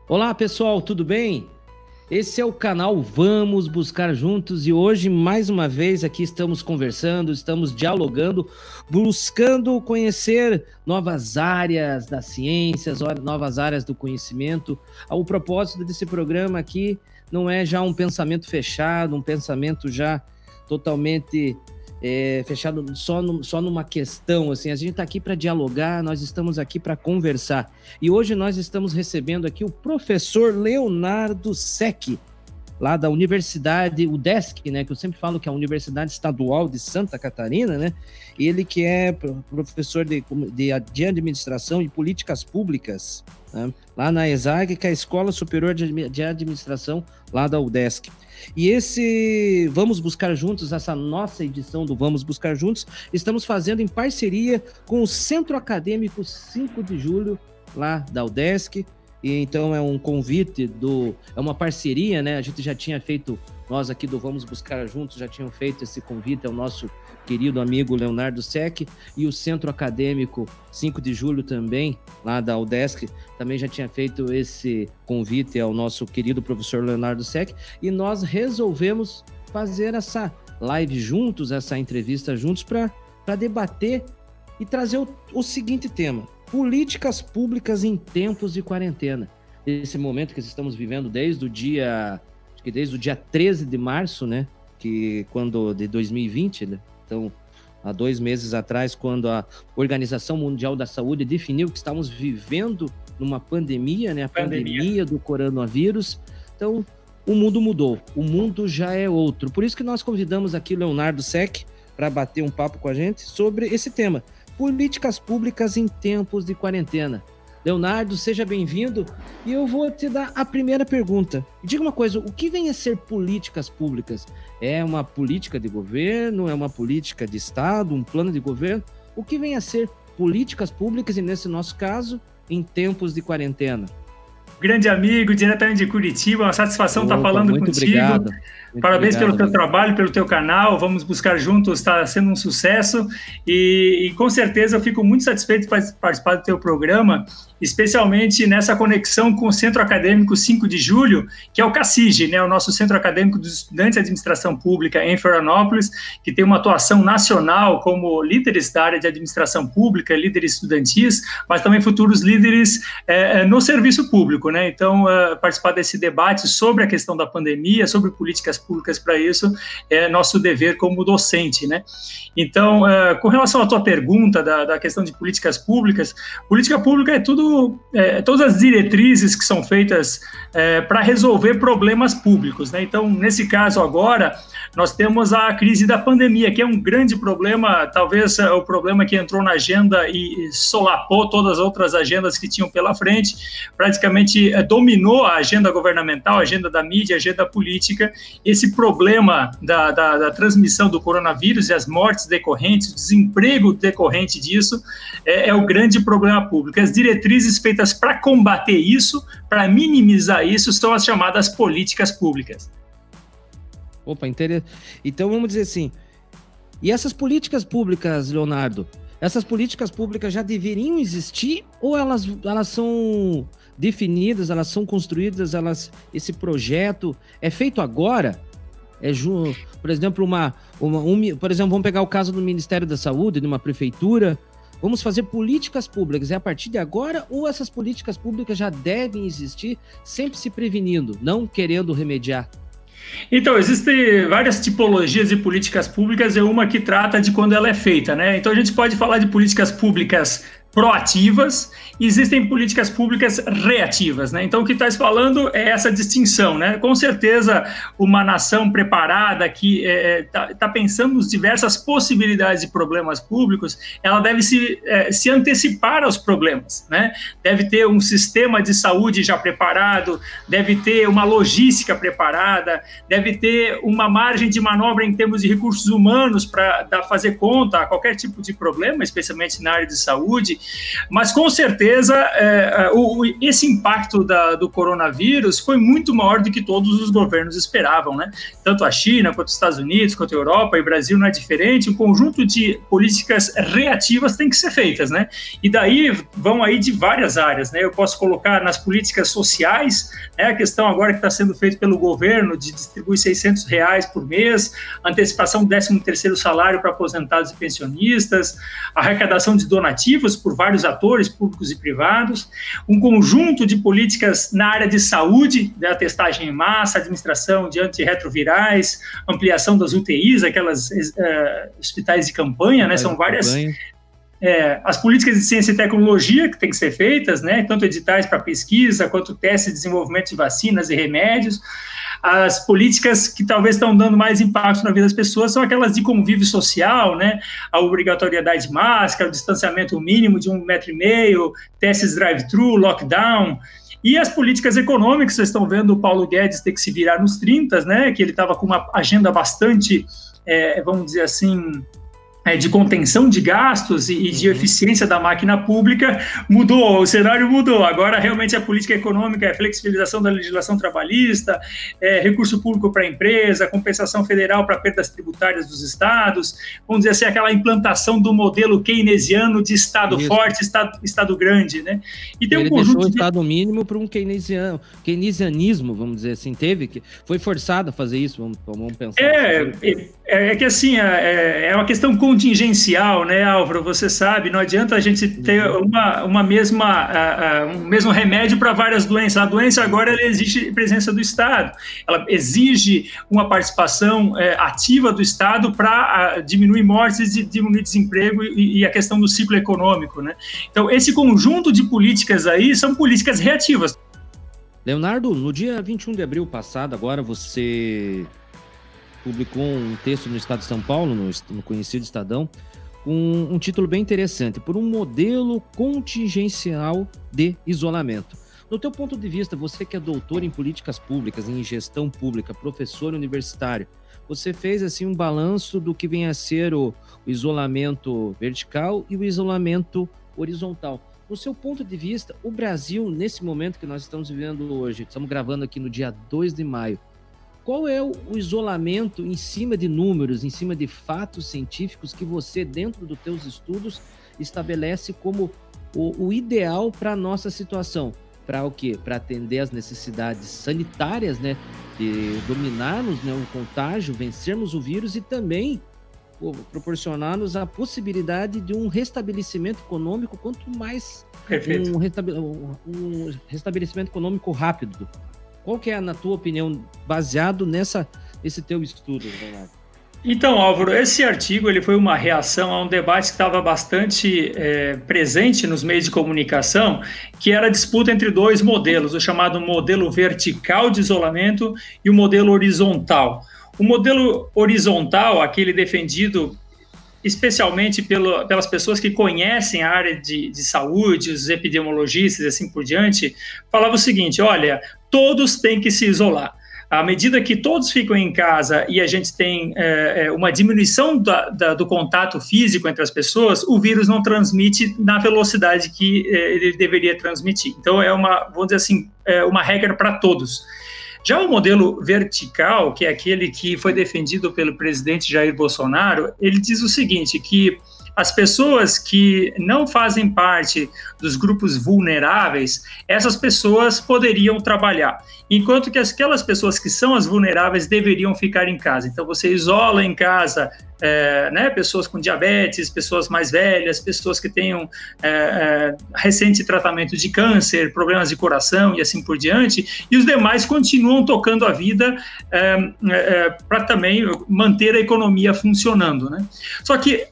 Olá pessoal, tudo bem? Esse é o canal Vamos Buscar Juntos e hoje, mais uma vez, aqui estamos conversando, estamos dialogando, buscando conhecer novas áreas das ciências, novas áreas do conhecimento. O propósito desse programa aqui não é já um pensamento fechado, um pensamento já totalmente fechado só numa questão, assim. A gente está aqui para dialogar, nós estamos aqui para conversar. E hoje nós estamos recebendo aqui o professor Leonardo Sec, lá da Universidade UDESC, né, que eu sempre falo que é a Universidade Estadual de Santa Catarina, né? Ele que é professor de Administração e Políticas Públicas, né, lá na ESAG, que é a Escola Superior de Administração, lá da UDESC. E esse Vamos Buscar Juntos, essa nossa edição do Vamos Buscar Juntos, estamos fazendo em parceria com o Centro Acadêmico 5 de Julho, lá da UDESC. E então é um convite, é uma parceria, né? A gente já tinha feito, nós aqui do Vamos Buscar Juntos, já tinham feito esse convite ao nosso querido amigo Leonardo Sec, e o Centro Acadêmico 5 de Julho também, lá da UDESC, também já tinha feito esse convite ao nosso querido professor Leonardo Sec, e nós resolvemos fazer essa live juntos, essa entrevista juntos, para debater e trazer o seguinte tema: políticas públicas em tempos de quarentena. Esse momento que estamos vivendo desde o dia 13 de março, né? De 2020, né? Então, há 2 meses atrás, quando a Organização Mundial da Saúde definiu que estávamos vivendo numa pandemia, né? A pandemia do coronavírus. Então, o mundo mudou, o mundo já é outro. Por isso que nós convidamos aqui o Leonardo Sec para bater um papo com a gente sobre esse tema: políticas públicas em tempos de quarentena. Leonardo, seja bem-vindo. E eu vou te dar a primeira pergunta. Diga uma coisa: o que vem a ser políticas públicas? É uma política de governo? É uma política de Estado? Um plano de governo? O que vem a ser políticas públicas, e nesse nosso caso, em tempos de quarentena? Grande amigo, diretamente de Curitiba, uma satisfação estar falando muito contigo. Obrigado. Parabéns pelo teu trabalho, pelo teu canal. Vamos Buscar Juntos, está sendo um sucesso e com certeza eu fico muito satisfeito de participar do teu programa, especialmente nessa conexão com o Centro Acadêmico 5 de Julho, que é o CACIG, né, o nosso Centro Acadêmico dos Estudantes de Administração Pública em Florianópolis, que tem uma atuação nacional como líderes da área de administração pública, líderes estudantis, mas também futuros líderes no serviço público, né? Então, participar desse debate sobre a questão da pandemia, sobre políticas públicas para isso, é nosso dever como docente, né? Então, com relação à tua pergunta da questão de política pública é tudo, todas as diretrizes que são feitas para resolver problemas públicos, né? Então, nesse caso agora, nós temos a crise da pandemia, que é um grande problema, talvez o problema que entrou na agenda e solapou todas as outras agendas que tinham pela frente, praticamente dominou a agenda governamental, a agenda da mídia, a agenda política. Esse problema da transmissão do coronavírus e as mortes decorrentes, o desemprego decorrente disso, é o grande problema público. As diretrizes feitas para combater isso, para minimizar isso, são as chamadas políticas públicas. Opa, interessante. Então vamos dizer assim, e essas políticas públicas, Leonardo, essas políticas públicas já deveriam existir ou elas são definidas, elas são construídas, esse projeto é feito agora? Por exemplo, por exemplo, vamos pegar o caso do Ministério da Saúde, de uma prefeitura. Vamos fazer políticas públicas, é a partir de agora, ou essas políticas públicas já devem existir, sempre se prevenindo, não querendo remediar? Então, existem várias tipologias de políticas públicas, e uma que trata de quando ela é feita, né? Então, a gente pode falar de políticas públicas proativas e existem políticas públicas reativas, né? Então, o que está se falando é essa distinção, né? Com certeza, uma nação preparada que está pensando nas diversas possibilidades de problemas públicos, ela deve se antecipar aos problemas, né? Deve ter um sistema de saúde já preparado, deve ter uma logística preparada, deve ter uma margem de manobra em termos de recursos humanos para fazer conta a qualquer tipo de problema, especialmente na área de saúde. Mas, com certeza, esse impacto do coronavírus foi muito maior do que todos os governos esperavam, né? Tanto a China, quanto os Estados Unidos, quanto a Europa, e o Brasil não é diferente. Um conjunto de políticas reativas tem que ser feitas, né? E daí vão aí de várias áreas, né? Eu posso colocar nas políticas sociais, né? A questão agora que está sendo feita pelo governo de distribuir R$600 por mês, antecipação do 13º salário para aposentados e pensionistas, arrecadação de donativos por vários atores públicos e privados, um conjunto de políticas na área de saúde, da testagem em massa, administração de antirretrovirais, ampliação das UTIs, aquelas hospitais de campanha, né? São várias... as políticas de ciência e tecnologia que têm que ser feitas, né? Tanto editais para pesquisa, quanto testes de desenvolvimento de vacinas e remédios. As políticas que talvez estão dando mais impacto na vida das pessoas são aquelas de convívio social, né? A obrigatoriedade de máscara, o distanciamento mínimo de 1,5 metro, testes drive-thru, lockdown. E as políticas econômicas, vocês estão vendo o Paulo Guedes ter que se virar nos 30, né? Que ele estava com uma agenda bastante, vamos dizer assim, de contenção de gastos e de eficiência da máquina pública. Mudou, o cenário mudou. Agora, realmente, a política econômica é flexibilização da legislação trabalhista, recurso público para a empresa, compensação federal para perdas tributárias dos estados, vamos dizer assim, aquela implantação do modelo keynesiano de Estado forte, Estado grande, né? E tem ele deixou o Estado mínimo para um keynesianismo, vamos dizer assim, foi forçado a fazer isso, vamos pensar. Que assim, é uma questão contingencial, né, Álvaro? Você sabe, não adianta a gente ter um mesmo remédio para várias doenças. A doença agora ela exige presença do Estado, ela exige uma participação ativa do Estado para diminuir mortes e diminuir desemprego e a questão do ciclo econômico, né? Então, esse conjunto de políticas aí são políticas reativas. Leonardo, no dia 21 de abril passado, agora você publicou um texto no Estado de São Paulo, no conhecido Estadão, com um título bem interessante, por um modelo contingencial de isolamento. No teu ponto de vista, você que é doutor em políticas públicas, em gestão pública, professor universitário, você fez assim um balanço do que vem a ser o isolamento vertical e o isolamento horizontal. No seu ponto de vista, o Brasil, nesse momento que nós estamos vivendo hoje, estamos gravando aqui no dia 2 de maio, qual é o isolamento em cima de números, em cima de fatos científicos que você, dentro dos teus estudos, estabelece como o ideal para a nossa situação? Para o quê? Para atender as necessidades sanitárias, né? De dominarmos, né, o contágio, vencermos o vírus e também proporcionar-nos a possibilidade de um restabelecimento econômico, quanto mais um restabelecimento econômico rápido. Qual que é, na tua opinião, baseado nesse teu estudo, Leonardo? Então, Álvaro, esse artigo ele foi uma reação a um debate que estava bastante presente nos meios de comunicação, que era a disputa entre dois modelos, o chamado modelo vertical de isolamento e o modelo horizontal. O modelo horizontal, aquele defendido especialmente pelas pessoas que conhecem a área de saúde, os epidemiologistas e assim por diante, falava o seguinte: olha, todos têm que se isolar. À medida que todos ficam em casa e a gente tem uma diminuição do contato físico entre as pessoas, o vírus não transmite na velocidade que ele deveria transmitir. Então, vamos dizer assim, uma regra para todos. Já o modelo vertical, que é aquele que foi defendido pelo presidente Jair Bolsonaro, ele diz o seguinte, que as pessoas que não fazem parte dos grupos vulneráveis, essas pessoas poderiam trabalhar, enquanto que aquelas pessoas que são as vulneráveis deveriam ficar em casa. Então, você isola em casa pessoas com diabetes, pessoas mais velhas, pessoas que tenham recente tratamento de câncer, problemas de coração e assim por diante, e os demais continuam tocando a vida para também manter a economia funcionando, né? Só que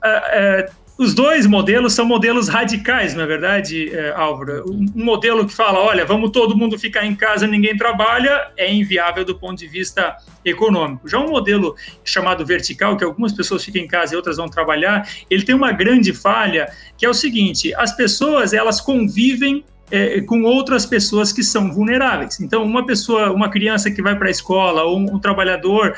os dois modelos são modelos radicais, não é verdade, Álvaro? Um modelo que fala, olha, vamos todo mundo ficar em casa, ninguém trabalha, é inviável do ponto de vista econômico. Já um modelo chamado vertical, que algumas pessoas ficam em casa e outras vão trabalhar, ele tem uma grande falha, que é o seguinte: as pessoas, elas convivem com outras pessoas que são vulneráveis. Então, uma criança que vai para a escola, ou um trabalhador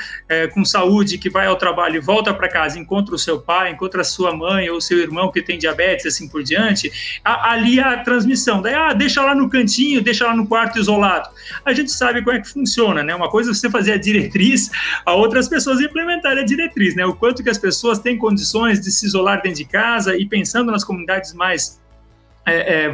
com saúde que vai ao trabalho e volta para casa, encontra o seu pai, encontra a sua mãe ou o seu irmão que tem diabetes, assim por diante, ali a transmissão. Daí, deixa lá no cantinho, deixa lá no quarto isolado. A gente sabe como é que funciona, né? Uma coisa é você fazer a diretriz, a outras pessoas implementarem a diretriz, né? O quanto que as pessoas têm condições de se isolar dentro de casa e pensando nas comunidades mais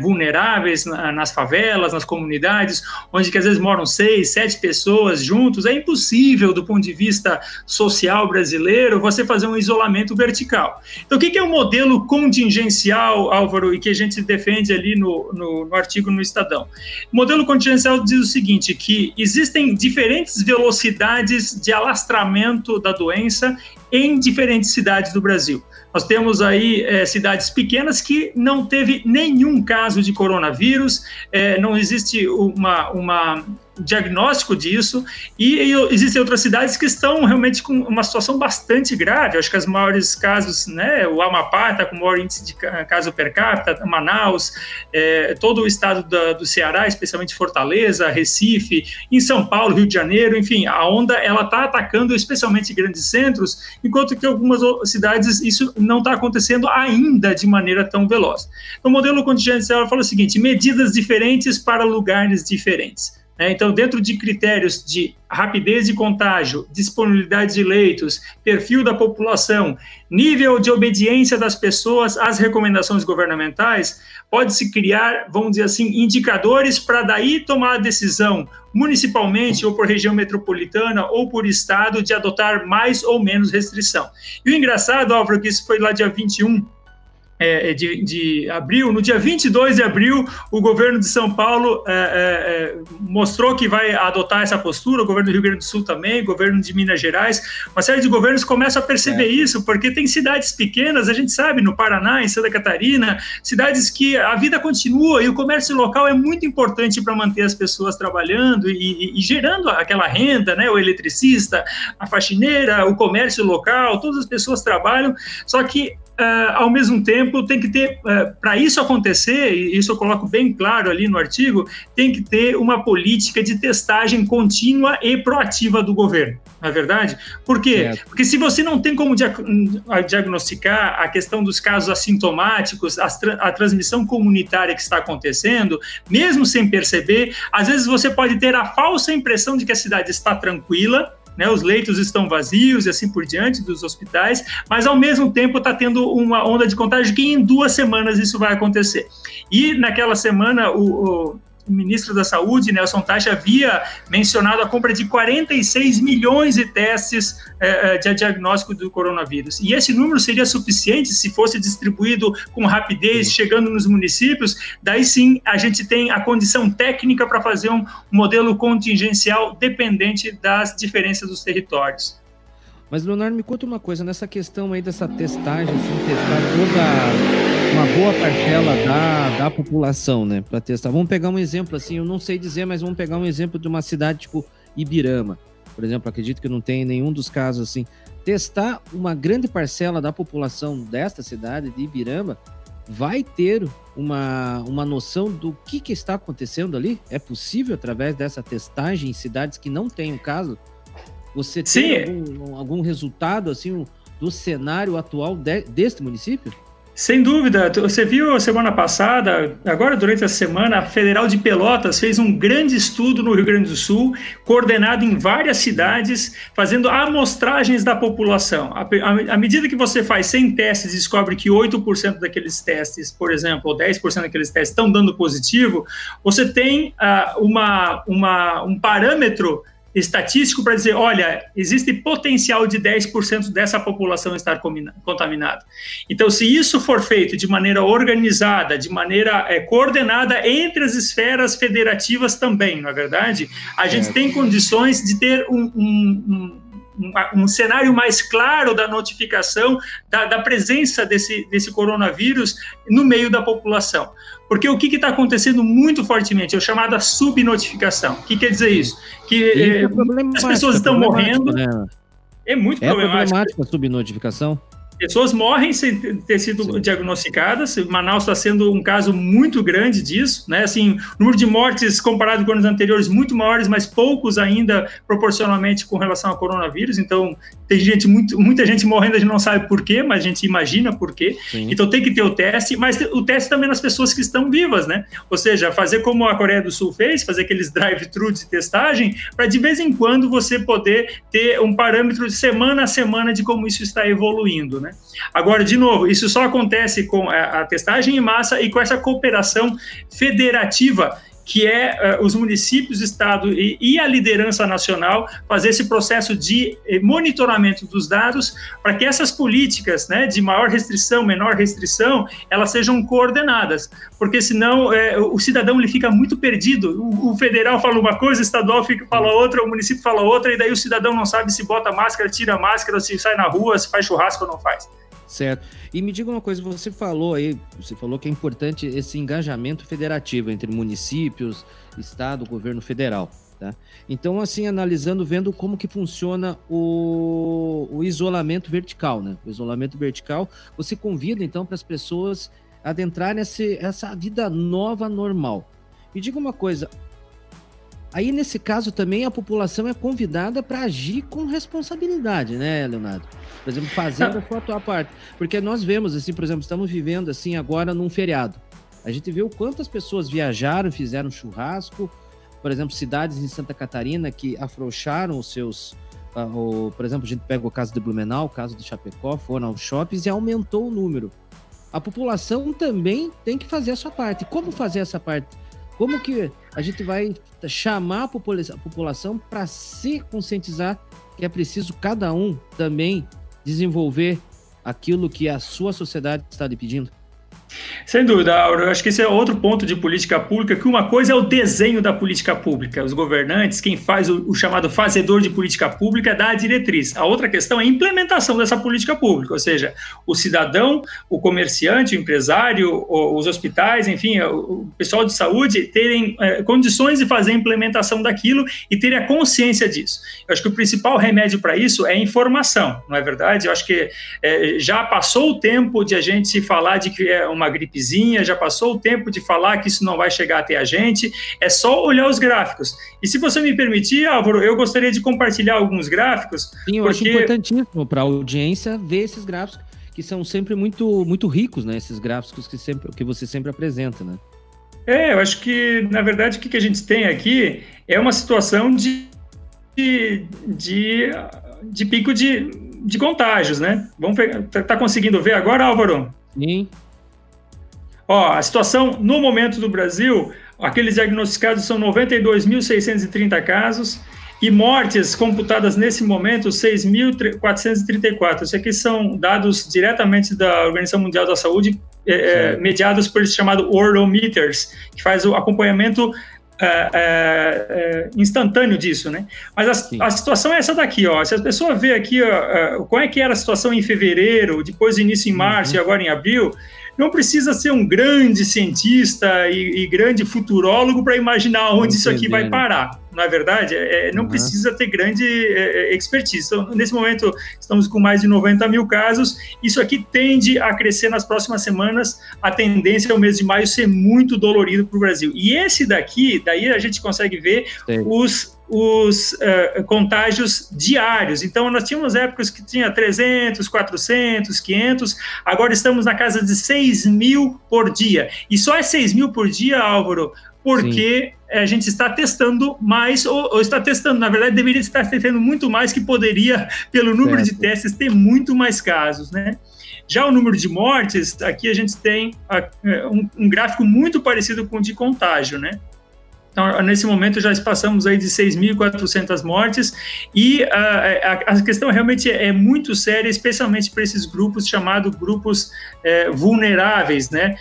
vulneráveis, nas favelas, nas comunidades, onde que às vezes moram 6, 7 pessoas juntos, é impossível do ponto de vista social brasileiro você fazer um isolamento vertical. Então, o que é o modelo contingencial, Álvaro, e que a gente defende ali no artigo no Estadão? O modelo contingencial diz o seguinte, que existem diferentes velocidades de alastramento da doença em diferentes cidades do Brasil. Nós temos aí cidades pequenas que não teve nenhum caso de coronavírus, não existe uma diagnóstico disso, e existem outras cidades que estão realmente com uma situação bastante grave. Acho que os maiores casos, né, o Amapá está com o maior índice de caso per capita, Manaus, todo o estado do Ceará, especialmente Fortaleza, Recife, em São Paulo, Rio de Janeiro, enfim, a onda ela está atacando especialmente grandes centros, enquanto que algumas cidades isso não está acontecendo ainda de maneira tão veloz. O modelo contingencial fala o seguinte: medidas diferentes para lugares diferentes. Então, dentro de critérios de rapidez de contágio, disponibilidade de leitos, perfil da população, nível de obediência das pessoas às recomendações governamentais, pode-se criar, vamos dizer assim, indicadores para daí tomar a decisão municipalmente ou por região metropolitana ou por estado de adotar mais ou menos restrição. E o engraçado, Álvaro, que isso foi lá dia 21 de abril, no dia 22 de abril, o governo de São Paulo mostrou que vai adotar essa postura, o governo do Rio Grande do Sul também, o governo de Minas Gerais, uma série de governos começam a perceber isso, porque tem cidades pequenas, a gente sabe, no Paraná, em Santa Catarina, cidades que a vida continua e o comércio local é muito importante para manter as pessoas trabalhando e gerando aquela renda, né, o eletricista, a faxineira, o comércio local, todas as pessoas trabalham, só que ao mesmo tempo, tem que ter, para isso acontecer, e isso eu coloco bem claro ali no artigo, tem que ter uma política de testagem contínua e proativa do governo, não é verdade? Por quê? Porque se você não tem como diagnosticar a questão dos casos assintomáticos, a transmissão comunitária que está acontecendo, mesmo sem perceber, às vezes você pode ter a falsa impressão de que a cidade está tranquila, né, os leitos estão vazios e assim por diante dos hospitais, mas ao mesmo tempo está tendo uma onda de contágio que em 2 semanas isso vai acontecer. E naquela semana o ministro da Saúde, Nelson Taixa, havia mencionado a compra de 46 milhões de testes de diagnóstico do coronavírus. E esse número seria suficiente se fosse distribuído com rapidez, chegando nos municípios. Daí sim, a gente tem a condição técnica para fazer um modelo contingencial dependente das diferenças dos territórios. Mas, Leonardo, me conta uma coisa, nessa questão aí dessa testagem, assim, testar toda uma boa parcela da população, né, para testar. Vamos pegar um exemplo, assim, eu não sei dizer, mas vamos pegar um exemplo de uma cidade tipo Ibirama, por exemplo, acredito que não tem nenhum dos casos assim. Testar uma grande parcela da população desta cidade, de Ibirama, vai ter uma noção do que está acontecendo ali? É possível, através dessa testagem em cidades que não têm o caso, você tem algum resultado assim do cenário atual deste município? Sem dúvida. Você viu semana passada, agora durante a semana, a Federal de Pelotas fez um grande estudo no Rio Grande do Sul, coordenado em várias cidades, fazendo amostragens da população. À medida que você faz 100 testes e descobre que 8% daqueles testes, por exemplo, ou 10% daqueles testes estão dando positivo, você tem um parâmetro estatístico para dizer, olha, existe potencial de 10% dessa população estar contaminada. Então, se isso for feito de maneira organizada, de maneira coordenada entre as esferas federativas também, não é verdade? A gente tem condições de ter um cenário mais claro da notificação da presença desse coronavírus no meio da população. Porque o que está acontecendo muito fortemente é o chamado subnotificação. O que quer dizer isso? Que as pessoas estão morrendo. Né? É muito problemático. É problemática a subnotificação? Pessoas morrem sem ter sido diagnosticadas. Manaus está sendo um caso muito grande disso, né? Assim, o número de mortes comparado com anos anteriores muito maiores, mas poucos ainda proporcionalmente com relação ao coronavírus. Então, tem muita gente morrendo, a gente não sabe por quê, mas a gente imagina por quê. Sim. Então, tem que ter o teste, mas o teste também nas pessoas que estão vivas, né? Ou seja, fazer como a Coreia do Sul fez, fazer aqueles drive-thru de testagem, para de vez em quando você poder ter um parâmetro de semana a semana de como isso está evoluindo, né? Agora, de novo, isso só acontece com a testagem em massa e com essa cooperação federativa, que é os municípios, o Estado e a liderança nacional fazer esse processo de monitoramento dos dados para que essas políticas, né, de maior restrição, menor restrição, elas sejam coordenadas, porque senão o cidadão ele fica muito perdido. O federal fala uma coisa, o estadual fala outra, o município fala outra, e daí o cidadão não sabe se bota máscara, tira máscara, se sai na rua, se faz churrasco ou não faz. Certo. E me diga uma coisa, você falou que é importante esse engajamento federativo entre municípios, estado, governo federal, tá? Então, assim, analisando, vendo como que funciona o isolamento vertical, né? O isolamento vertical, você convida, então, para as pessoas adentrarem essa vida nova, normal. Me diga uma coisa, aí, nesse caso, também a população é convidada para agir com responsabilidade, né, Leonardo? Por exemplo, fazendo a sua atual parte. Porque nós vemos, assim, por exemplo, estamos vivendo, assim, agora num feriado. A gente viu quantas pessoas viajaram, fizeram churrasco. Por exemplo, cidades em Santa Catarina que afrouxaram os seus... por exemplo, a gente pega o caso de Blumenau, o caso de Chapecó, foram aos shoppings e aumentou o número. A população também tem que fazer a sua parte. Como fazer essa parte? Como que a gente vai chamar a população para se conscientizar que é preciso cada um também desenvolver aquilo que a sua sociedade está lhe pedindo? Sem dúvida, Auro. Eu acho que esse é outro ponto de política pública, que uma coisa é o desenho da política pública. Os governantes, quem faz o chamado fazedor de política pública, dá a diretriz. A outra questão é a implementação dessa política pública, ou seja, o cidadão, o comerciante, o empresário, os hospitais, enfim, o pessoal de saúde terem condições de fazer a implementação daquilo e terem a consciência disso. Eu acho que o principal remédio para isso é a informação, não é verdade? Eu acho que já passou o tempo de a gente falar de que é uma gripezinha, já passou o tempo de falar que isso não vai chegar até a gente, é só olhar os gráficos. E se você me permitir, Álvaro, eu gostaria de compartilhar alguns gráficos. Sim, eu acho importantíssimo para a audiência ver esses gráficos, que são sempre muito, muito ricos, né? Esses gráficos que você sempre apresenta, né? Eu acho que, na verdade, o que a gente tem aqui é uma situação de pico de contágios, né? Tá conseguindo ver agora, Álvaro? Sim. A situação no momento do Brasil, aqueles diagnosticados são 92.630 casos e mortes computadas nesse momento, 6.434. Isso aqui são dados diretamente da Organização Mundial da Saúde, mediados por esse chamado Worldometers, que faz o acompanhamento instantâneo disso, né? Mas a situação é essa daqui, se as pessoas vê aqui qual é que era a situação em fevereiro, depois do início em março e agora em abril, não precisa ser um grande cientista e grande futurólogo para imaginar onde isso aqui vai parar, não é verdade? Não precisa ter grande expertise. Então, nesse momento, estamos com mais de 90 mil casos. Isso aqui tende a crescer nas próximas semanas. A tendência é o mês de maio ser muito dolorido para o Brasil. E esse daí a gente consegue ver os contágios diários. Então, nós tínhamos épocas que tinha 300, 400, 500, agora estamos na casa de 6 mil por dia. E só é 6 mil por dia, Álvaro, porque a gente está testando mais, ou está testando, na verdade, deveria estar testando muito mais, que poderia, pelo número de testes, ter muito mais casos, né? Já o número de mortes, aqui a gente tem um gráfico muito parecido com o de contágio, né? Então, nesse momento, já passamos aí de 6.400 mortes e a questão realmente é muito séria, especialmente para esses grupos chamados grupos vulneráveis, né?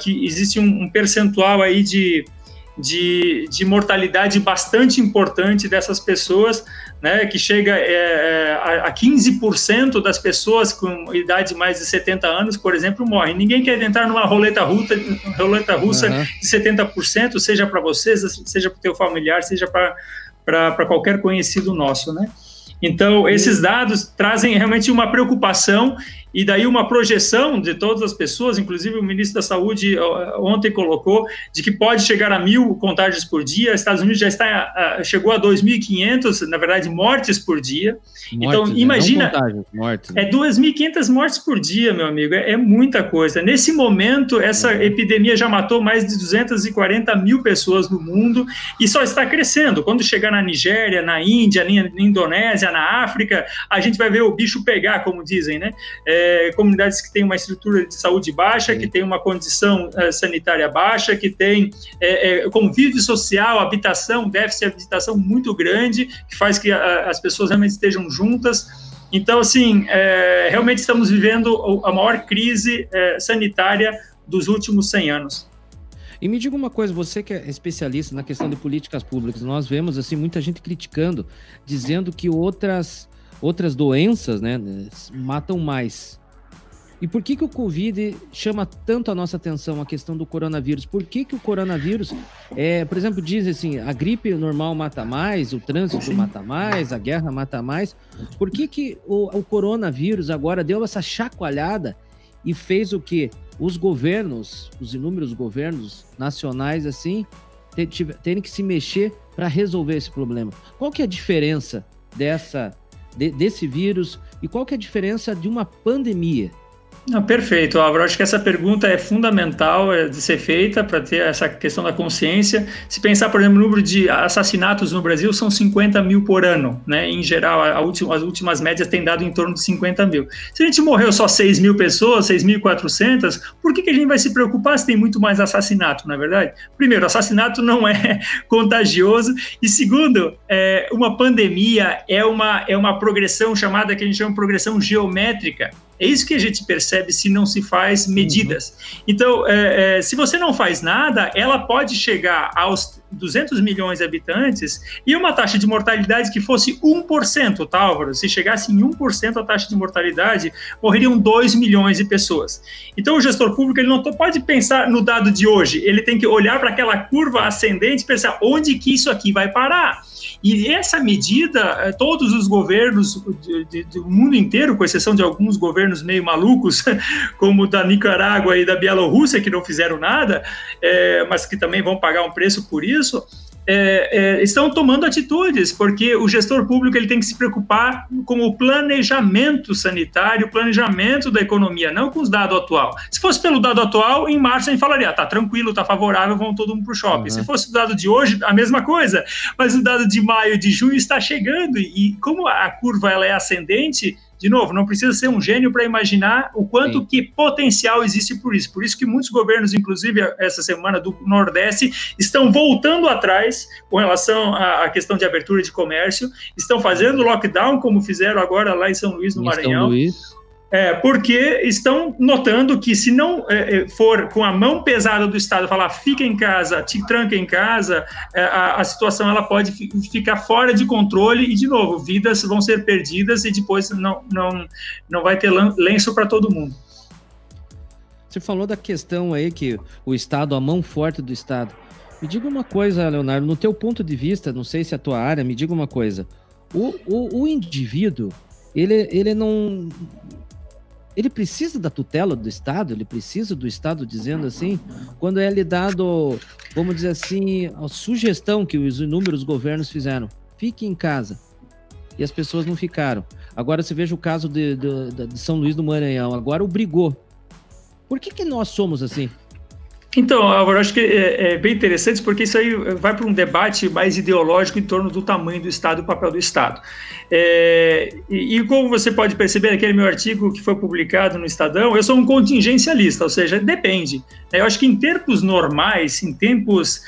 Que existe um percentual aí de mortalidade bastante importante dessas pessoas, né, que chega a 15% das pessoas com idade de mais de 70 anos, por exemplo, morrem. Ninguém quer entrar numa roleta russa de 70%, seja para você, seja para o teu familiar, seja para qualquer conhecido nosso, né? Então, esses dados trazem realmente uma preocupação e daí uma projeção de todas as pessoas, inclusive o ministro da Saúde ontem colocou, de que pode chegar a 1.000 contágios por dia. Os Estados Unidos já chegou a 2.500, na verdade, mortes por dia. Então, imagina, mortes, 2.500 mortes por dia, meu amigo, é muita coisa. Nesse momento, essa epidemia já matou mais de 240 mil pessoas no mundo e só está crescendo. Quando chegar na Nigéria, na Índia, na Indonésia, na África, a gente vai ver o bicho pegar, como dizem, né? Comunidades que têm uma estrutura de saúde baixa, que têm uma condição sanitária baixa, que têm convívio social, habitação, déficit de habitação muito grande, que faz que as pessoas realmente estejam juntas. Então, assim, realmente estamos vivendo a maior crise sanitária dos últimos 100 anos. E me diga uma coisa, você que é especialista na questão de políticas públicas, nós vemos assim muita gente criticando, dizendo que outras doenças, né, matam mais. E por que o Covid chama tanto a nossa atenção, a questão do coronavírus? Por que o coronavírus, por exemplo, diz assim, a gripe normal mata mais, o trânsito mata mais, a guerra mata mais. Por que o coronavírus agora deu essa chacoalhada e fez o quê? Os governos, os inúmeros governos nacionais, assim, terem que se mexer para resolver esse problema. Qual que é a diferença desse vírus e qual que é a diferença de uma pandemia? Não, perfeito, Álvaro. Acho que essa pergunta é fundamental de ser feita para ter essa questão da consciência. Se pensar, por exemplo, o número de assassinatos no Brasil são 50 mil por ano, né? Em geral, as últimas médias têm dado em torno de 50 mil. Se a gente morreu só 6 mil pessoas, 6.400, por que a gente vai se preocupar se tem muito mais assassinato, não é verdade? Primeiro, assassinato não é contagioso e segundo, uma pandemia é uma progressão chamada, que a gente chama de progressão geométrica. É isso que a gente percebe se não se faz medidas. Então, se você não faz nada, ela pode chegar aos 200 milhões de habitantes e uma taxa de mortalidade que fosse 1%, tá, Álvaro? Se chegasse em 1% a taxa de mortalidade, morreriam 2 milhões de pessoas. Então, o gestor público ele não pode pensar no dado de hoje, ele tem que olhar para aquela curva ascendente e pensar onde que isso aqui vai parar. E essa medida, todos os governos do mundo inteiro, com exceção de alguns governos meio malucos, como o da Nicarágua e da Bielorrússia, que não fizeram nada, mas que também vão pagar um preço por isso, estão tomando atitudes, porque o gestor público ele tem que se preocupar com o planejamento sanitário, o planejamento da economia, não com os dados atuais. Se fosse pelo dado atual, em março a gente falaria, tá tranquilo, tá favorável, vão todo mundo pro shopping. Se fosse o dado de hoje, a mesma coisa, mas o dado de maio, de junho está chegando, e como a curva ela é ascendente, de novo, não precisa ser um gênio para imaginar o quanto que potencial existe por isso. Por isso que muitos governos, inclusive essa semana do Nordeste, estão voltando atrás com relação à questão de abertura de comércio, estão fazendo lockdown, como fizeram agora lá em São Luís, no Maranhão. São Luís. Porque estão notando que se não for com a mão pesada do Estado falar fica em casa, te tranca em casa, a situação ela pode ficar fora de controle e, de novo, vidas vão ser perdidas e depois não vai ter lenço para todo mundo. Você falou da questão aí que o Estado, a mão forte do Estado. Me diga uma coisa, Leonardo, no teu ponto de vista, não sei se é a tua área, me diga uma coisa. O indivíduo, ele não... Ele precisa da tutela do Estado? Ele precisa do Estado dizendo assim? Quando é lhe dado, vamos dizer assim, a sugestão que os inúmeros governos fizeram, fique em casa. E as pessoas não ficaram. Agora você veja o caso de São Luís do Maranhão, agora obrigou. Por que nós somos assim? Então, Álvaro, acho que é bem interessante, porque isso aí vai para um debate mais ideológico em torno do tamanho do Estado e o papel do Estado. E como você pode perceber naquele meu artigo que foi publicado no Estadão, eu sou um contingencialista, ou seja, depende. Eu acho que em tempos normais, em tempos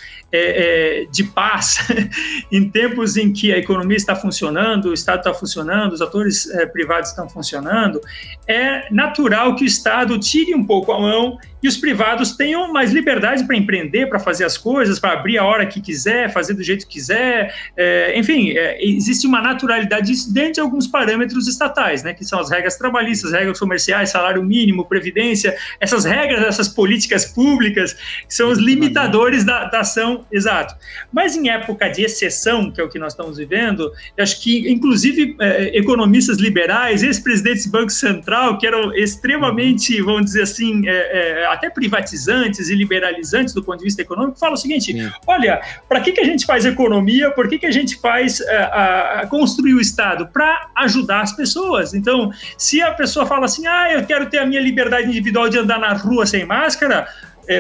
de paz, em tempos em que a economia está funcionando, o Estado está funcionando, os atores privados estão funcionando, é natural que o Estado tire um pouco a mão e os privados tenham mais liberdade para empreender, para fazer as coisas, para abrir a hora que quiser, fazer do jeito que quiser, enfim, existe uma naturalidade disso dentro de alguns parâmetros estatais, né, que são as regras trabalhistas, regras comerciais, salário mínimo, previdência, essas regras, essas políticas públicas, que são os limitadores da ação, exato. Mas em época de exceção, que é o que nós estamos vivendo, eu acho que, inclusive, economistas liberais, ex-presidentes do Banco Central, que eram extremamente, vamos dizer assim, até privatizantes e liberalizantes do ponto de vista econômico, falam o seguinte, olha, para que a gente faz economia, por que a gente faz construir o Estado? Para ajudar as pessoas. Então, se a pessoa fala assim, eu quero ter a minha liberdade individual de andar na rua sem máscara,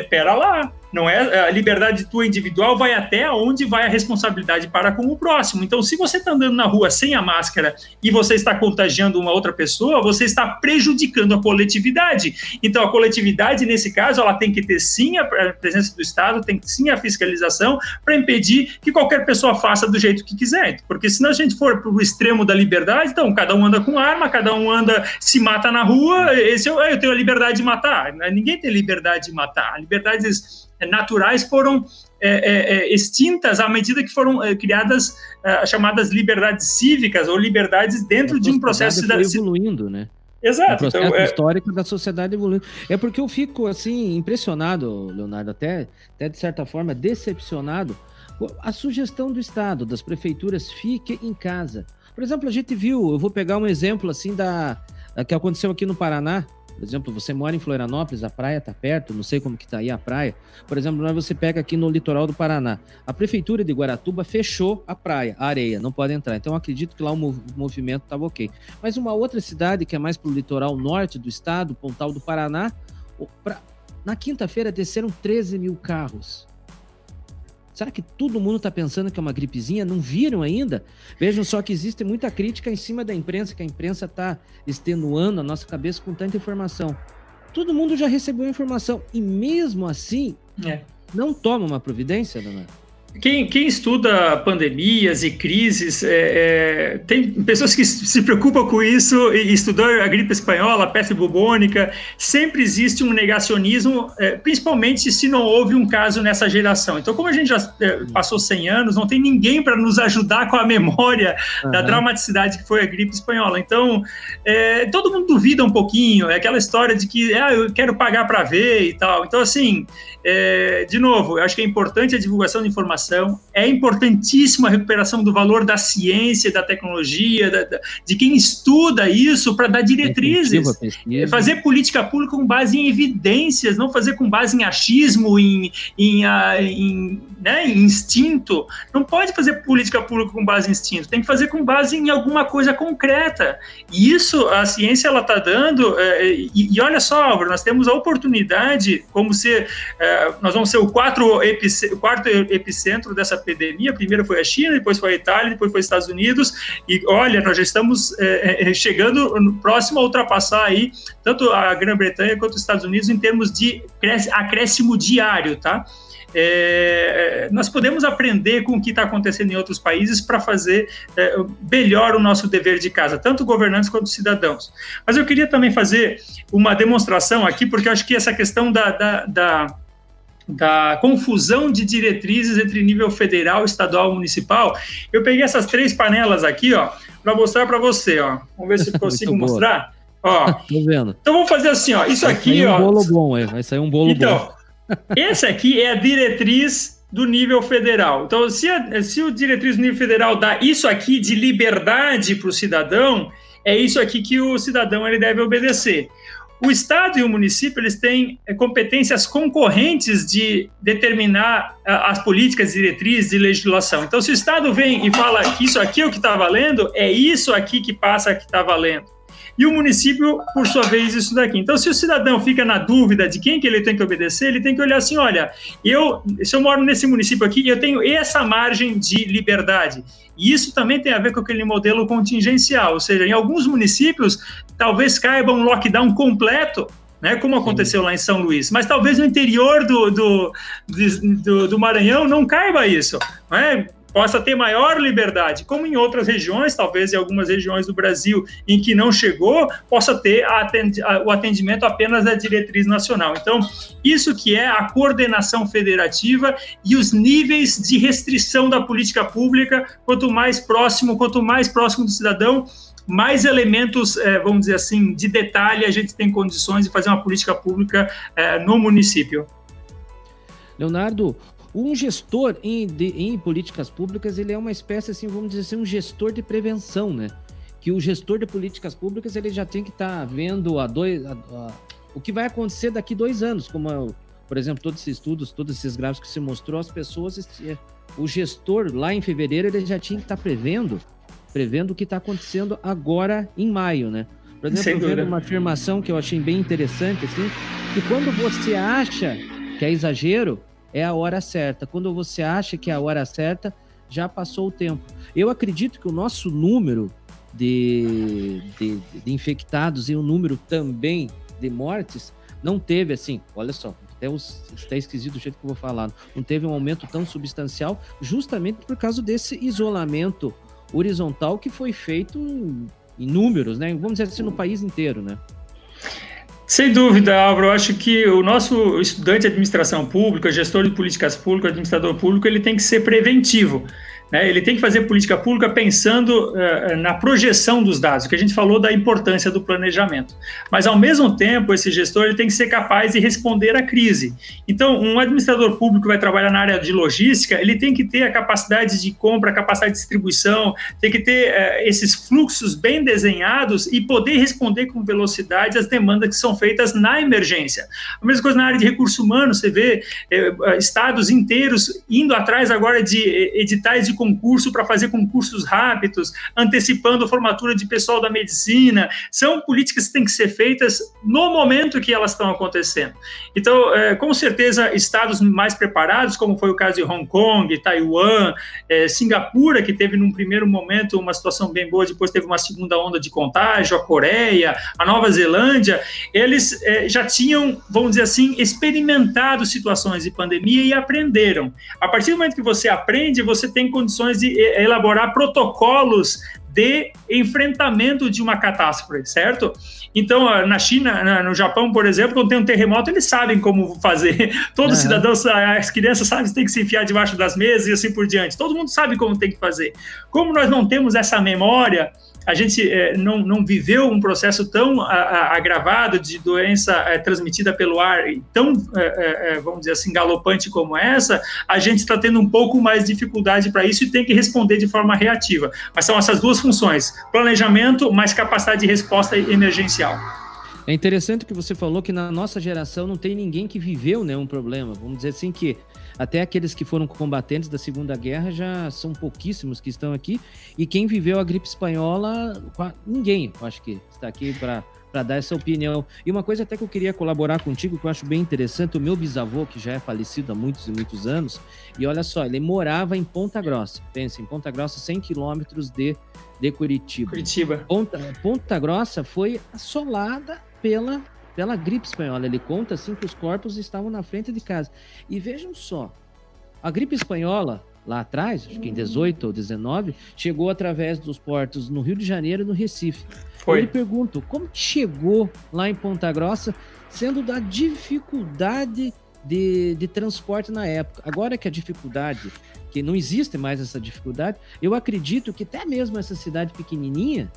pera lá, não é, a liberdade tua individual vai até onde vai a responsabilidade para com o próximo. Então, se você está andando na rua sem a máscara e você está contagiando uma outra pessoa, você está prejudicando a coletividade. Então, a coletividade, nesse caso, ela tem que ter sim a presença do Estado, tem que ter sim a fiscalização para impedir que qualquer pessoa faça do jeito que quiser. Porque senão a gente for para o extremo da liberdade, então cada um anda com arma, cada um se mata na rua, eu tenho a liberdade de matar. Ninguém tem liberdade de matar. Liberdades naturais foram extintas à medida que foram criadas chamadas liberdades cívicas ou liberdades dentro de um processo... Foi evoluindo, né? Exato. O processo histórico da sociedade evoluindo. É porque eu fico, assim, impressionado, Leonardo, até de certa forma decepcionado, a sugestão do Estado, das prefeituras, fique em casa. Por exemplo, a gente viu, eu vou pegar um exemplo, assim, que aconteceu aqui no Paraná. Por exemplo, você mora em Florianópolis, a praia está perto, não sei como que está aí a praia. Por exemplo, você pega aqui no litoral do Paraná. A prefeitura de Guaratuba fechou a praia, a areia, não pode entrar. Então, eu acredito que lá o movimento estava ok. Mas uma outra cidade, que é mais para o litoral norte do estado, Pontal do Paraná, na quinta-feira desceram 13 mil carros. Será que todo mundo está pensando que é uma gripezinha? Não viram ainda? Vejam só que existe muita crítica em cima da imprensa, que a imprensa está extenuando a nossa cabeça com tanta informação. Todo mundo já recebeu a informação e mesmo assim não toma uma providência, dona? Quem estuda pandemias e crises, tem pessoas que se preocupam com isso, e estudou a gripe espanhola, a peste bubônica, sempre existe um negacionismo, principalmente se não houve um caso nessa geração. Então, como a gente já passou 100 anos, não tem ninguém para nos ajudar com a memória da dramaticidade que foi a gripe espanhola. Então, todo mundo duvida um pouquinho, é aquela história de que eu quero pagar para ver e tal. Então, assim, de novo, eu acho que é importante a divulgação de informação, é importantíssima a recuperação do valor da ciência, da tecnologia, de quem estuda isso para dar diretrizes, fazer política pública com base em evidências, não fazer com base em achismo, em instinto. Não pode fazer política pública com base em instinto, tem que fazer com base em alguma coisa concreta. E isso a ciência ela está dando, e olha só, Álvaro, nós temos a oportunidade, nós vamos ser o quarto epicentro dessa epidemia. Primeiro foi a China, depois foi a Itália, depois foi os Estados Unidos, e olha, nós já estamos chegando próximo a ultrapassar aí tanto a Grã-Bretanha quanto os Estados Unidos em termos de acréscimo diário, tá? Nós podemos aprender com o que está acontecendo em outros países para fazer melhor o nosso dever de casa, tanto governantes quanto cidadãos. Mas eu queria também fazer uma demonstração aqui, porque eu acho que essa questão da confusão de diretrizes entre nível federal, estadual e municipal, eu peguei essas 3 panelas aqui, para mostrar para você, Vamos ver se consigo mostrar. Tô vendo. Então vamos fazer assim, isso aqui, bolo bom, vai sair um bolo bom. Esse aqui é a diretriz do nível federal. Então, se o diretriz do nível federal dá isso aqui de liberdade para o cidadão, é isso aqui que o cidadão ele deve obedecer. O Estado e o município, eles têm competências concorrentes de determinar as políticas, diretrizes de legislação. Então, se o Estado vem e fala que isso aqui é o que está valendo, é isso aqui que passa que está valendo. E o município, por sua vez, isso daqui. Então, se o cidadão fica na dúvida de quem que ele tem que obedecer, ele tem que olhar assim, olha, se eu moro nesse município aqui, eu tenho essa margem de liberdade. E isso também tem a ver com aquele modelo contingencial, ou seja, em alguns municípios, talvez caiba um lockdown completo, né, como aconteceu lá em São Luís, mas talvez no interior do Maranhão não caiba isso, né? possa ter maior liberdade, como em outras regiões, talvez em algumas regiões do Brasil em que não chegou, possa ter o atendimento apenas da diretriz nacional. Então, isso que é a coordenação federativa e os níveis de restrição da política pública, quanto mais próximo do cidadão, mais elementos, vamos dizer assim, de detalhe a gente tem condições de fazer uma política pública no município. Leonardo, um gestor em políticas públicas, ele é uma espécie, assim, vamos dizer assim, um gestor de prevenção, né? Que o gestor de políticas públicas, ele já tem que estar vendo o que vai acontecer daqui 2 anos, como, por exemplo, todos esses estudos, todos esses gráficos que se mostrou, as pessoas, o gestor lá em fevereiro, ele já tinha que estar prevendo o que está acontecendo agora em maio, né? Por exemplo, eu vendo uma afirmação que eu achei bem interessante, assim, que quando você acha que é exagero, é a hora certa. Quando você acha que é a hora certa, já passou o tempo. Eu acredito que o nosso número de infectados e o número também de mortes não teve, assim, olha só, até esquisito do jeito que eu vou falar, não teve um aumento tão substancial, justamente por causa desse isolamento horizontal que foi feito em números, né? Vamos dizer assim, no país inteiro, né? Sem dúvida, Álvaro, eu acho que o nosso estudante de administração pública, gestor de políticas públicas, administrador público, ele tem que ser preventivo, né? Ele tem que fazer política pública pensando na projeção dos dados, que a gente falou da importância do planejamento. Mas, ao mesmo tempo, esse gestor ele tem que ser capaz de responder à crise. Então, um administrador público que vai trabalhar na área de logística, ele tem que ter a capacidade de compra, a capacidade de distribuição, tem que ter esses fluxos bem desenhados e poder responder com velocidade às demandas que são feitas na emergência. A mesma coisa na área de recursos humanos, você vê estados inteiros indo atrás agora de editais de concurso para fazer concursos rápidos, antecipando a formatura de pessoal da medicina. São políticas que têm que ser feitas no momento que elas estão acontecendo. Então, com certeza, estados mais preparados, como foi o caso de Hong Kong, Taiwan, Singapura, que teve num primeiro momento uma situação bem boa, depois teve uma segunda onda de contágio, a Coreia, a Nova Zelândia, eles já tinham, vamos dizer assim, experimentado situações de pandemia e aprenderam. A partir do momento que você aprende, você tem condições de elaborar protocolos de enfrentamento de uma catástrofe, certo? Então, na China, no Japão, por exemplo, quando tem um terremoto, eles sabem como fazer. Todos os cidadãos, as crianças sabem que tem que se enfiar debaixo das mesas e assim por diante. Todo mundo sabe como tem que fazer. Como nós não temos essa memória, a gente não viveu um processo tão agravado de doença transmitida pelo ar, tão, vamos dizer assim, galopante como essa, a gente está tendo um pouco mais de dificuldade para isso e tem que responder de forma reativa. Mas são essas duas funções, planejamento mais capacidade de resposta emergencial. É interessante que você falou que na nossa geração não tem ninguém que viveu, né, um problema. Vamos dizer assim que até aqueles que foram combatentes da Segunda Guerra já são pouquíssimos que estão aqui. E quem viveu a gripe espanhola, ninguém, eu acho que está aqui para dar essa opinião. E uma coisa até que eu queria colaborar contigo, que eu acho bem interessante, o meu bisavô, que já é falecido há muitos e muitos anos, e olha só, ele morava em Ponta Grossa. Pensa, em Ponta Grossa, 100 quilômetros de Curitiba. Ponta Grossa foi assolada pela gripe espanhola. Ele conta assim que os corpos estavam na frente de casa. E vejam só, a gripe espanhola, lá atrás, acho que em 18 ou 19, chegou através dos portos no Rio de Janeiro e no Recife. Eu lhe pergunto, como que chegou lá em Ponta Grossa, sendo da dificuldade de transporte na época? Agora que a dificuldade, que não existe mais essa dificuldade, eu acredito que até mesmo essa cidade pequenininha,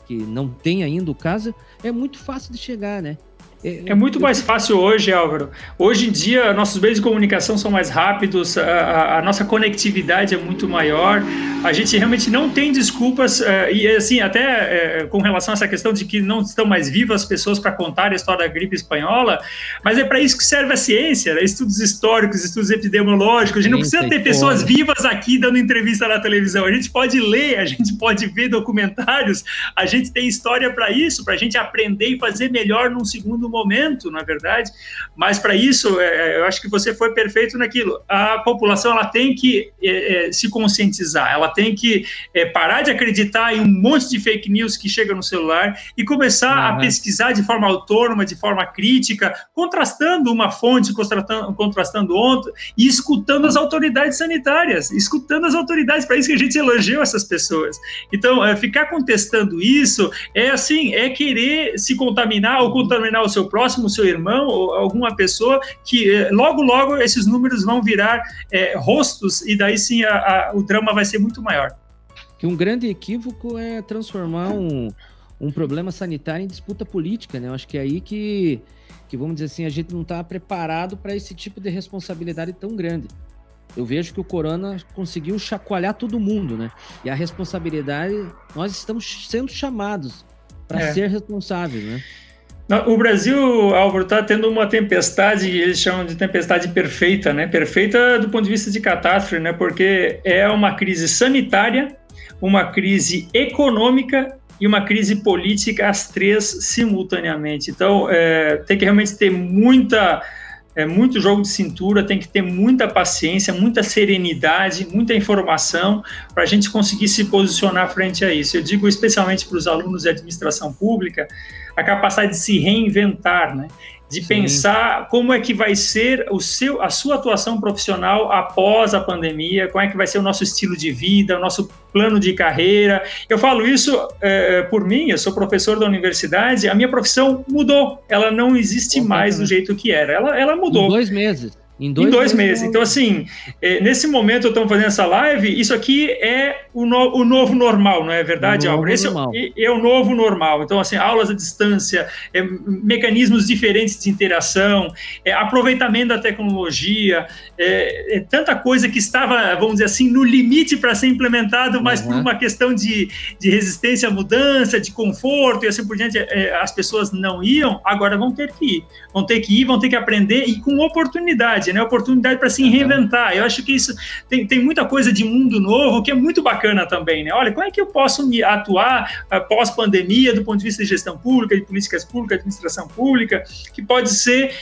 que não tem ainda o caso, é muito fácil de chegar, né? É muito mais fácil hoje, Álvaro. Hoje em dia, nossos meios de comunicação são mais rápidos, a nossa conectividade é muito maior, a gente realmente não tem desculpas, e assim, até com relação a essa questão de que não estão mais vivas as pessoas para contar a história da gripe espanhola, mas é para isso que serve a ciência, né? Estudos históricos, estudos epidemiológicos, a gente não precisa ter pessoas vivas aqui dando entrevista na televisão, a gente pode ler, a gente pode ver documentários, a gente tem história para isso, para a gente aprender e fazer melhor num segundo momento, na verdade, mas para isso, eu acho que você foi perfeito naquilo. A população ela tem que se conscientizar, ela tem que parar de acreditar em um monte de fake news que chega no celular e começar a pesquisar de forma autônoma, de forma crítica, contrastando uma fonte, contrastando outra e escutando as autoridades sanitárias, escutando as autoridades, para isso que a gente elogiou essas pessoas. Então, ficar contestando isso é querer se contaminar ou contaminar o seu próximo, o seu irmão ou alguma pessoa que logo esses números vão virar rostos e daí sim o drama vai ser muito maior. Que um grande equívoco é transformar um problema sanitário em disputa política, né? Eu acho que é aí que vamos dizer assim, a gente não está preparado para esse tipo de responsabilidade tão grande. Eu vejo que o corona conseguiu chacoalhar todo mundo, né? E a responsabilidade, nós estamos sendo chamados para ser responsáveis, né? O Brasil, Álvaro, está tendo uma tempestade, eles chamam de tempestade perfeita, né? Perfeita do ponto de vista de catástrofe, né? Porque é uma crise sanitária, uma crise econômica e uma crise política, as três simultaneamente. Então, tem que realmente ter muito jogo de cintura, tem que ter muita paciência, muita serenidade, muita informação para a gente conseguir se posicionar frente a isso. Eu digo especialmente para os alunos de administração pública, a capacidade de se reinventar, né? De pensar como é que vai ser a sua atuação profissional após a pandemia, como é que vai ser o nosso estilo de vida, o nosso plano de carreira. Eu falo isso por mim, eu sou professor da universidade, a minha profissão mudou, ela não existe mais do jeito que era, ela mudou. Em 2 meses. Em dois meses. Então, assim, nesse momento eu estou fazendo essa live, isso aqui é o novo normal, não é verdade, Álvaro? Esse é o novo normal. Então, assim, aulas à distância, mecanismos diferentes de interação, aproveitamento da tecnologia, tanta coisa que estava, vamos dizer assim, no limite para ser implementado, mas por uma questão de resistência à mudança, de conforto e assim por diante, as pessoas não iam, agora vão ter que ir. Vão ter que aprender e com oportunidade, né? Oportunidade para se reinventar. Eu acho que isso tem muita coisa de mundo novo que é muito bacana também, né? Olha, como é que eu posso me atuar pós-pandemia do ponto de vista de gestão pública, de políticas públicas, administração pública, que pode ser,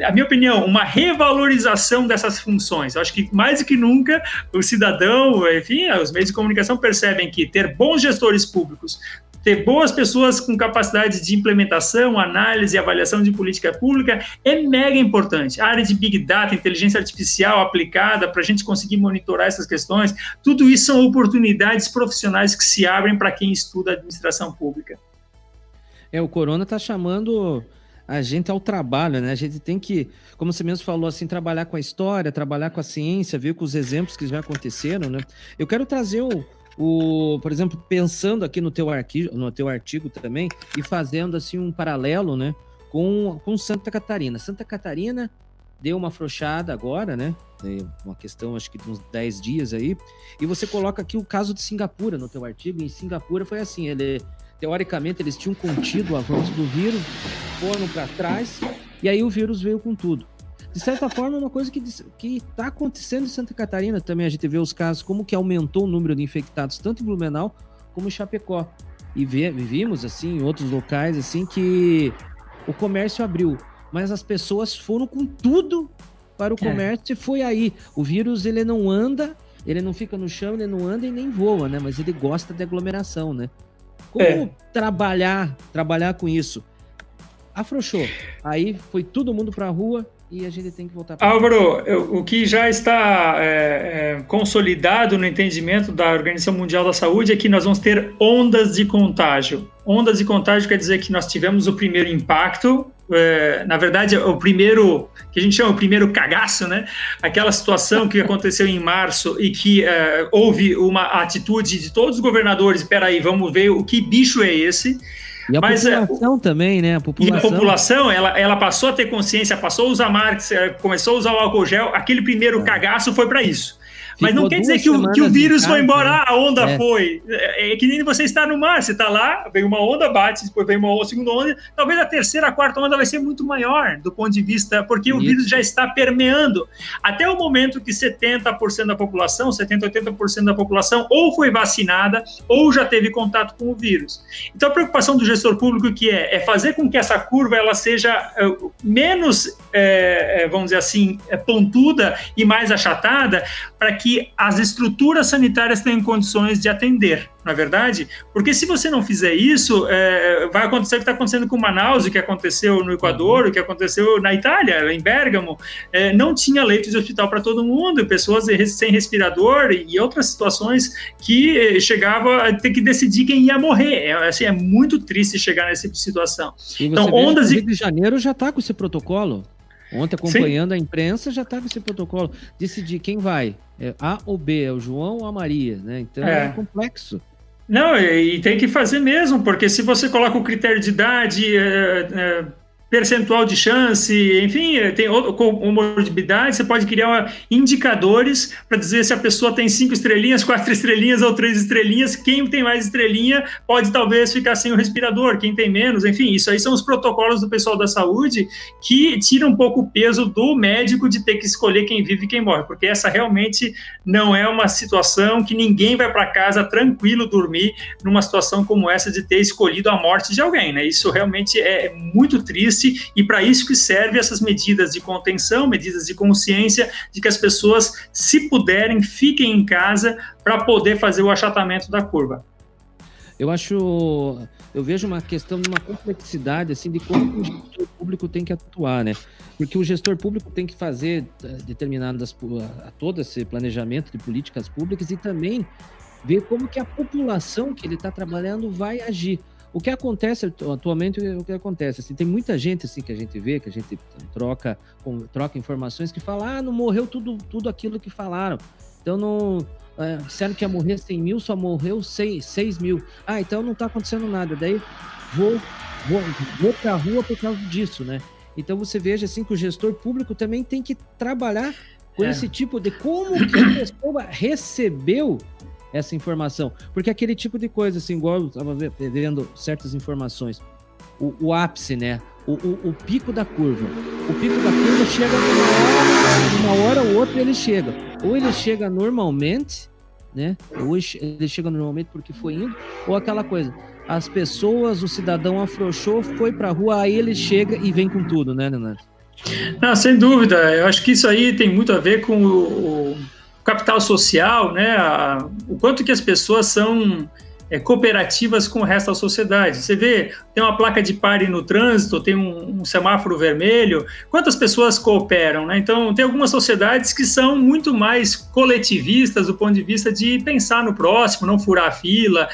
a minha opinião, uma revalorização dessas funções. Eu acho que mais do que nunca o cidadão, enfim, os meios de comunicação percebem que ter bons gestores públicos, ter boas pessoas com capacidade de implementação, análise e avaliação de política pública é mega importante. A área de Big Data, inteligência artificial aplicada para a gente conseguir monitorar essas questões, tudo isso são oportunidades profissionais que se abrem para quem estuda administração pública. O corona está chamando a gente ao trabalho, né? A gente tem que, como você mesmo falou, assim, trabalhar com a história, trabalhar com a ciência, ver com os exemplos que já aconteceram, né? Eu quero trazer por exemplo, pensando aqui no teu artigo também e fazendo assim um paralelo, né, com Santa Catarina. Santa Catarina deu uma afrouxada agora, né? Uma questão, acho que de uns 10 dias aí. E você coloca aqui o caso de Singapura no teu artigo. Em Singapura foi assim, teoricamente eles tinham contido o avanço do vírus, foram para trás e aí o vírus veio com tudo. De certa forma, é uma coisa que está acontecendo em Santa Catarina também. A gente vê os casos, como que aumentou o número de infectados, tanto em Blumenau como em Chapecó. E vimos, assim, em outros locais, assim, que o comércio abriu, mas as pessoas foram com tudo para o comércio e foi aí. O vírus, ele não anda, ele não fica no chão, ele não anda e nem voa, né? Mas ele gosta de aglomeração, né? Como trabalhar com isso? Afrouxou. Aí foi todo mundo para a rua, e a gente tem que voltar para Álvaro, o que já está consolidado no entendimento da Organização Mundial da Saúde é que nós vamos ter ondas de contágio. Ondas de contágio quer dizer que nós tivemos o primeiro impacto, na verdade, o primeiro, que a gente chama o primeiro cagaço, né? Aquela situação que aconteceu em março e que houve uma atitude de todos os governadores, espera aí, vamos ver o que bicho é esse. E a população também, né? E a população, ela passou a ter consciência, passou a usar máscara, começou a usar o álcool gel, aquele primeiro cagaço foi para isso. Mas não quer dizer que o vírus foi embora, né? A onda foi. É que nem você está no mar, você está lá, vem uma onda, bate, depois vem uma segunda onda, talvez a terceira, a quarta onda vai ser muito maior do ponto de vista, porque o vírus já está permeando. Até o momento que 70% da população, 70%, 80% da população ou foi vacinada ou já teve contato com o vírus. Então a preocupação do gestor público que é fazer com que essa curva ela seja menos, vamos dizer assim, pontuda e mais achatada, para que as estruturas sanitárias tenham condições de atender, não é verdade? Porque se você não fizer isso, vai acontecer o que está acontecendo com Manaus, o que aconteceu no Equador, o que aconteceu na Itália, em Bérgamo, não tinha leito de hospital para todo mundo, pessoas sem respirador e outras situações que chegavam a ter que decidir quem ia morrer. Assim, é muito triste chegar nessa situação. Então, ondas de Janeiro já está com esse protocolo. Ontem, acompanhando a imprensa, já está com esse protocolo. Decidir quem vai. É A ou B, é o João ou a Maria, né? Então é complexo. Não, e tem que fazer mesmo, porque se você coloca o critério de idade, percentual de chance, enfim, tem comorbidade, você pode criar indicadores para dizer se a pessoa tem 5 estrelinhas, 4 estrelinhas ou 3 estrelinhas, quem tem mais estrelinha pode talvez ficar sem o respirador, quem tem menos, enfim, isso aí são os protocolos do pessoal da saúde que tiram um pouco o peso do médico de ter que escolher quem vive e quem morre, porque essa realmente não é uma situação que ninguém vai para casa tranquilo dormir numa situação como essa de ter escolhido a morte de alguém, né? Isso realmente é muito triste. E para isso que servem essas medidas de contenção, medidas de consciência, de que as pessoas, se puderem, fiquem em casa para poder fazer o achatamento da curva. Eu vejo uma questão de uma complexidade, assim, de como o gestor público tem que atuar, né? Porque o gestor público tem que fazer todo esse planejamento de políticas públicas e também ver como que a população que ele está trabalhando vai agir. O que acontece atualmente, assim, tem muita gente assim, que a gente vê, que a gente troca informações que fala, não morreu tudo aquilo que falaram. Então, não disseram que ia morrer 100 mil, só morreu 6 mil. Então não está acontecendo nada. Daí vou para a rua por causa disso, né? Então você veja assim, que o gestor público também tem que trabalhar com esse tipo de como que a pessoa recebeu essa informação, porque aquele tipo de coisa, assim, igual eu estava vendo certas informações, o ápice, né, o pico da curva, chega uma hora ou outra ele chega, ou ele chega normalmente, né, ou ele chega normalmente porque foi indo, ou aquela coisa, as pessoas, o cidadão afrouxou, foi pra rua, aí ele chega e vem com tudo, né, Leonardo? Não, sem dúvida, eu acho que isso aí tem muito a ver com o capital social, né? O quanto que as pessoas são cooperativas com o resto da sociedade. Você vê, tem uma placa de pare no trânsito, tem um semáforo vermelho, quantas pessoas cooperam, né? Então, tem algumas sociedades que são muito mais coletivistas do ponto de vista de pensar no próximo, não furar a fila,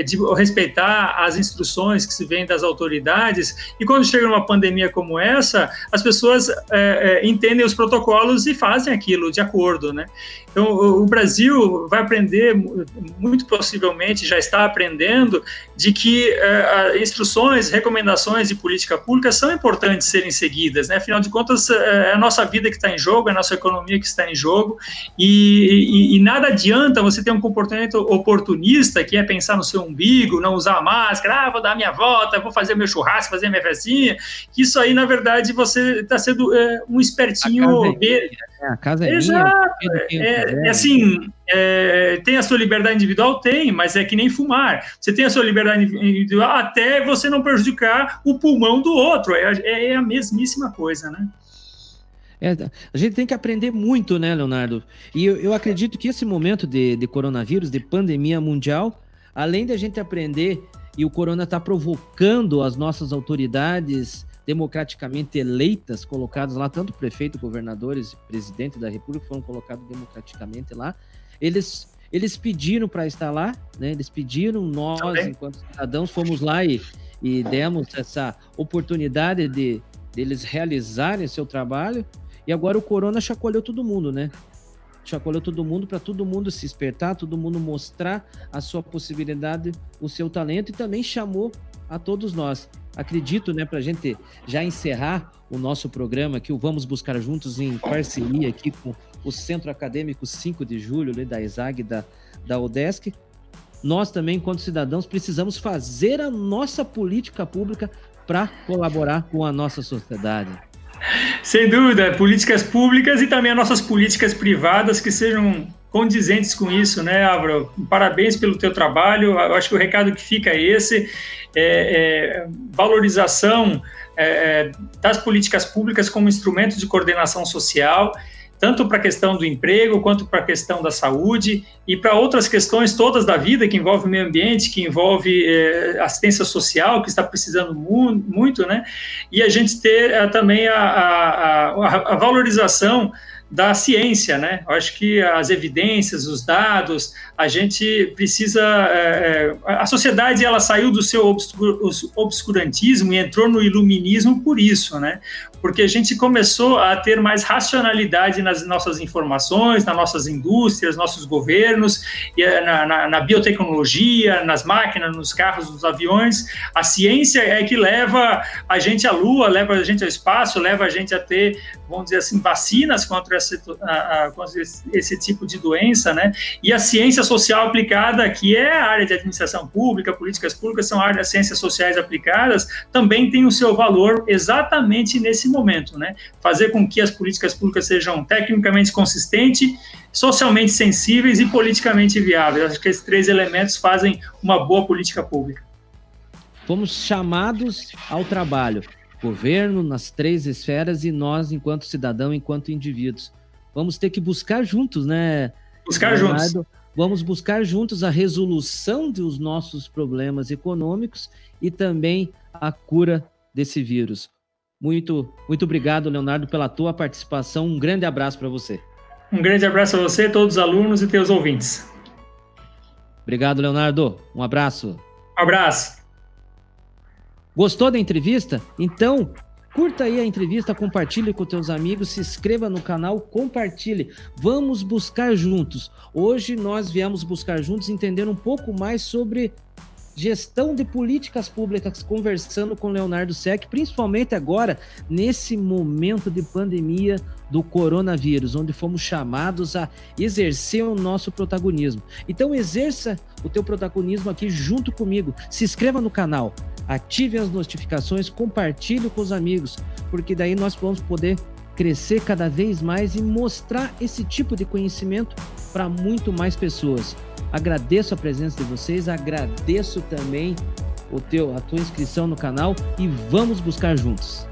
de respeitar as instruções que se vêm das autoridades, e quando chega uma pandemia como essa, as pessoas entendem os protocolos e fazem aquilo de acordo, né? Então, o Brasil vai aprender, muito possivelmente já está aprendendo, de que instruções, recomendações de política pública são importantes serem seguidas, né? Afinal de contas, é a nossa vida que está em jogo, é a nossa economia que está em jogo, e nada adianta você ter um comportamento oportunista, que é pensar no seu umbigo, não usar máscara, vou dar minha volta, vou fazer meu churrasco, fazer minha festinha, que isso aí, na verdade, você está sendo um espertinho... A casa é Exato. Assim, tem a sua liberdade individual? Tem, mas é que nem fumar. Você tem a sua liberdade individual até você não prejudicar o pulmão do outro. É a mesmíssima coisa, né? A gente tem que aprender muito, né, Leonardo? E eu acredito que esse momento de coronavírus, de pandemia mundial, além de a gente aprender, e o corona está provocando as nossas autoridades democraticamente eleitas, colocados lá, tanto prefeito, governadores e presidente da república foram colocados democraticamente lá, eles pediram para estar lá, né? Eles pediram, nós, enquanto cidadãos, fomos lá e demos essa oportunidade de eles realizarem seu trabalho, e agora o corona chacoalhou todo mundo, né? Chacoalhou todo mundo para todo mundo se despertar, todo mundo mostrar a sua possibilidade, o seu talento, e também chamou a todos nós. Acredito, né, para a gente já encerrar o nosso programa aqui, o Vamos Buscar Juntos, em parceria aqui com o Centro Acadêmico 5 de Julho, ali da ESAG, da UDESC, nós também, enquanto cidadãos, precisamos fazer a nossa política pública para colaborar com a nossa sociedade. Sem dúvida, políticas públicas e também as nossas políticas privadas que sejam condizentes com isso, né, Álvaro? Parabéns pelo teu trabalho. Eu acho que o recado que fica é esse, valorização das políticas públicas como instrumento de coordenação social, tanto para a questão do emprego, quanto para a questão da saúde e para outras questões todas da vida, que envolve o meio ambiente, que envolve assistência social, que está precisando muito, né? E a gente ter também a valorização da ciência, né? Eu acho que as evidências, os dados, a gente precisa... a sociedade, ela saiu do seu obscurantismo e entrou no iluminismo por isso, né? Porque a gente começou a ter mais racionalidade nas nossas informações, nas nossas indústrias, nossos governos, e na biotecnologia, nas máquinas, nos carros, nos aviões. A ciência é que leva a gente à Lua, leva a gente ao espaço, leva a gente a ter, vamos dizer assim, vacinas contra esse tipo de doença, né? E a ciência social aplicada, que é a área de administração pública, políticas públicas, são áreas de ciências sociais aplicadas, também tem o seu valor exatamente nesse momento, né? Fazer com que as políticas públicas sejam tecnicamente consistentes, socialmente sensíveis e politicamente viáveis. Acho que esses três elementos fazem uma boa política pública. Fomos chamados ao trabalho. Governo, nas três esferas, e nós, enquanto cidadão, enquanto indivíduos. Vamos ter que buscar juntos, né? Buscar juntos. Vamos buscar juntos a resolução dos nossos problemas econômicos e também a cura desse vírus. Muito obrigado, Leonardo, pela tua participação. Um grande abraço para você. Um grande abraço a você, todos os alunos e teus ouvintes. Obrigado, Leonardo. Um abraço. Um abraço. Gostou da entrevista? Então, curta aí a entrevista, compartilhe com teus amigos, se inscreva no canal, compartilhe. Vamos buscar juntos. Hoje nós viemos buscar juntos entender um pouco mais sobre gestão de políticas públicas, conversando com Leonardo Sec, principalmente agora, nesse momento de pandemia do coronavírus, onde fomos chamados a exercer o nosso protagonismo. Então, exerça o teu protagonismo aqui junto comigo. Se inscreva no canal, ative as notificações, compartilhe com os amigos, porque daí nós vamos poder crescer cada vez mais e mostrar esse tipo de conhecimento para muito mais pessoas. Agradeço a presença de vocês, agradeço também a tua inscrição no canal e vamos buscar juntos.